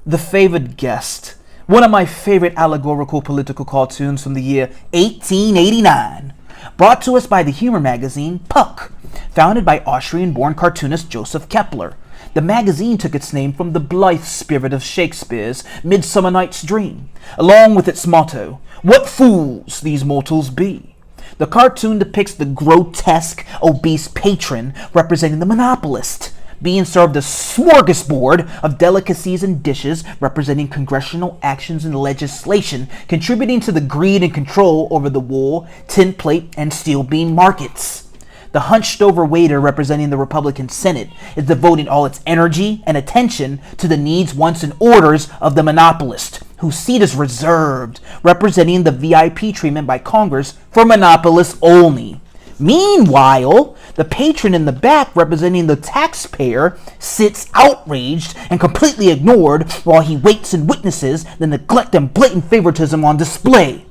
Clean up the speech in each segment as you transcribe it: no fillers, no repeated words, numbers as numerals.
The Favored Guest, one of my favorite allegorical political cartoons from the year 1889, brought to us by the humor magazine Puck, founded by Austrian-born cartoonist Joseph Kepler. The magazine took its name from the blithe spirit of Shakespeare's Midsummer Night's Dream, along with its motto, "What fools these mortals be." The cartoon depicts the grotesque, obese patron representing the monopolist, being served a smorgasbord of delicacies and dishes representing congressional actions and legislation contributing to the greed and control over the wool, tin plate, and steel beam markets. The hunched-over waiter representing the Republican Senate is devoting all its energy and attention to the needs, wants, and orders of the monopolist, whose seat is reserved, representing the VIP treatment by Congress for monopolists only. Meanwhile, the patron in the back, representing the taxpayer, sits outraged and completely ignored while he waits and witnesses the neglect and blatant favoritism on display.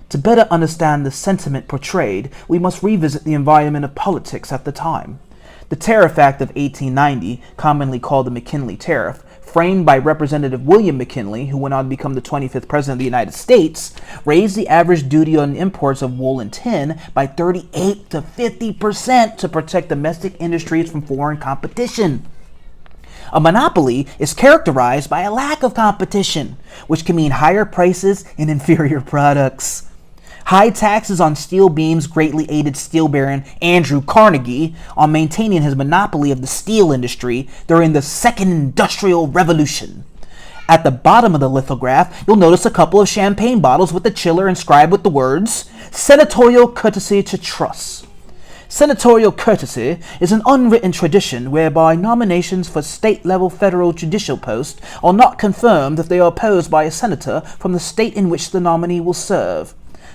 To better understand the sentiment portrayed, we must revisit the environment of politics at the time. The Tariff Act of 1890, commonly called the McKinley Tariff, framed by Representative William McKinley, who went on to become the 25th President of the United States, raised the average duty on imports of wool and tin by 38 to 50% to protect domestic industries from foreign competition. A monopoly is characterized by a lack of competition, which can mean higher prices and inferior products. High taxes on steel beams greatly aided steel baron Andrew Carnegie on maintaining his monopoly of the steel industry during the Second Industrial Revolution. At the bottom of the lithograph, you'll notice a couple of champagne bottles with the chiller inscribed with the words, "Senatorial Courtesy to Truss." Senatorial courtesy is an unwritten tradition whereby nominations for state-level federal judicial posts are not confirmed if they are opposed by a senator from the state in which the nominee will serve.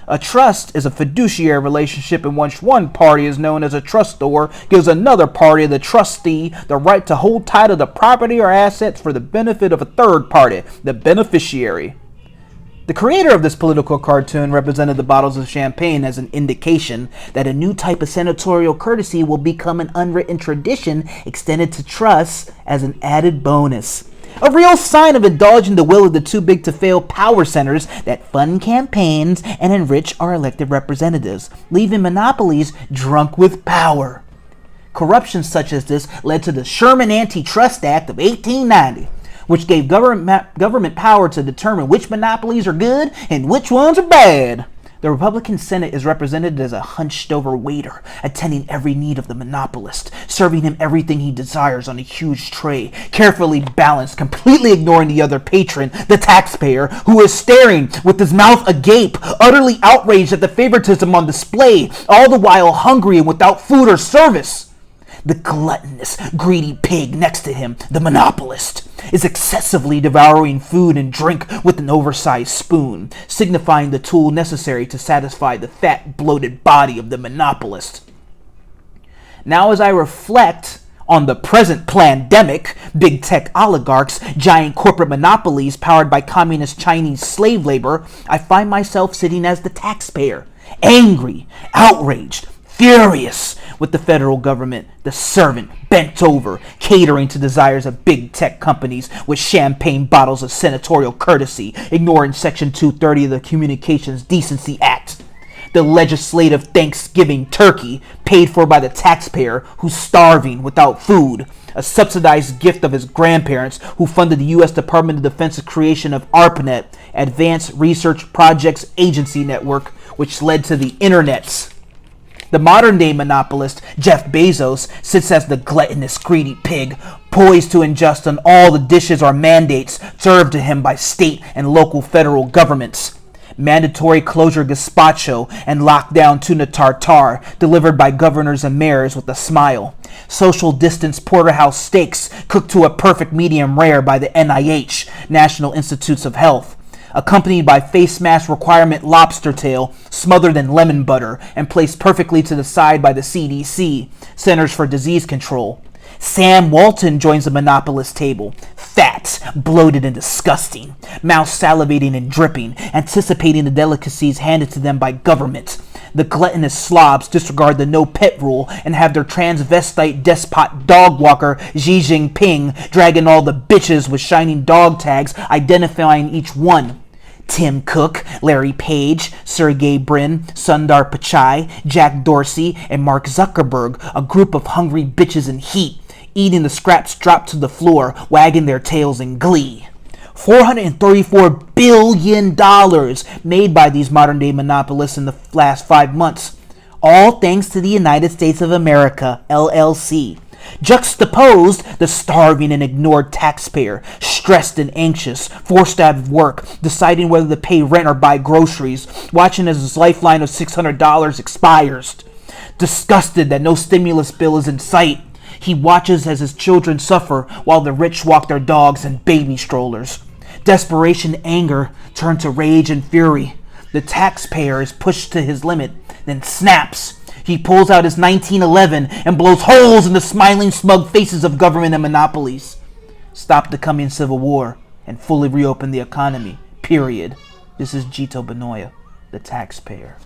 A trust is a fiduciary relationship in which one party is known as a trustor gives another party, the trustee, the right to hold title to property or assets for the benefit of a third party, the beneficiary. The creator of this political cartoon represented the bottles of champagne as an indication that a new type of senatorial courtesy will become an unwritten tradition extended to trusts as an added bonus. A real sign of indulging the will of the too-big-to-fail power centers that fund campaigns and enrich our elected representatives, leaving monopolies drunk with power. Corruption such as this led to the Sherman Antitrust Act of 1890, which gave government power to determine which monopolies are good and which ones are bad. The Republican Senate is represented as a hunched-over waiter, attending every need of the monopolist, serving him everything he desires on a huge tray, carefully balanced, completely ignoring the other patron, the taxpayer, who is staring with his mouth agape, utterly outraged at the favoritism on display, all the while hungry and without food or service. The gluttonous, greedy pig next to him, the monopolist, is excessively devouring food and drink with an oversized spoon, signifying the tool necessary to satisfy the fat, bloated body of the monopolist. Now, as I reflect on the present plandemic, big tech oligarchs, giant corporate monopolies powered by communist Chinese slave labor, I find myself sitting as the taxpayer, angry, outraged, furious with the federal government, the servant bent over, catering to desires of big tech companies with champagne bottles of senatorial courtesy, ignoring Section 230 of the Communications Decency Act. The legislative Thanksgiving turkey paid for by the taxpayer who's starving without food, a subsidized gift of his grandparents who funded the U.S. Department of Defense's creation of ARPANET, Advanced Research Projects Agency Network, which led to the Internet's. The modern-day monopolist, Jeff Bezos, sits as the gluttonous, greedy pig, poised to ingest on all the dishes or mandates served to him by state and local federal governments. Mandatory closure gazpacho and lockdown tuna tartare delivered by governors and mayors with a smile. Social distance porterhouse steaks cooked to a perfect medium rare by the NIH, National Institutes of Health, accompanied by face mask requirement lobster tail smothered in lemon butter and placed perfectly to the side by the CDC, Centers for Disease Control. Sam Walton joins the monopolist table, fat, bloated, and disgusting, mouth salivating and dripping, anticipating the delicacies handed to them by government. The gluttonous slobs disregard the no-pet rule and have their transvestite despot dog walker Xi Jinping dragging all the bitches with shining dog tags identifying each one. Tim Cook, Larry Page, Sergey Brin, Sundar Pichai, Jack Dorsey, and Mark Zuckerberg, a group of hungry bitches in heat, eating the scraps dropped to the floor, wagging their tails in glee. $434 billion made by these modern-day monopolists in the last 5 months, all thanks to the United States of America, LLC. Juxtaposed, the starving and ignored taxpayer, stressed and anxious, forced out of work, deciding whether to pay rent or buy groceries, watching as his lifeline of $600 expires. Disgusted that no stimulus bill is in sight, he watches as his children suffer while the rich walk their dogs in baby strollers. Desperation and anger turn to rage and fury. The taxpayer is pushed to his limit, then snaps. He pulls out his 1911 and blows holes in the smiling, smug faces of government and monopolies. Stop the coming civil war and fully reopen the economy. Period. This is Gito Benoya, the taxpayer.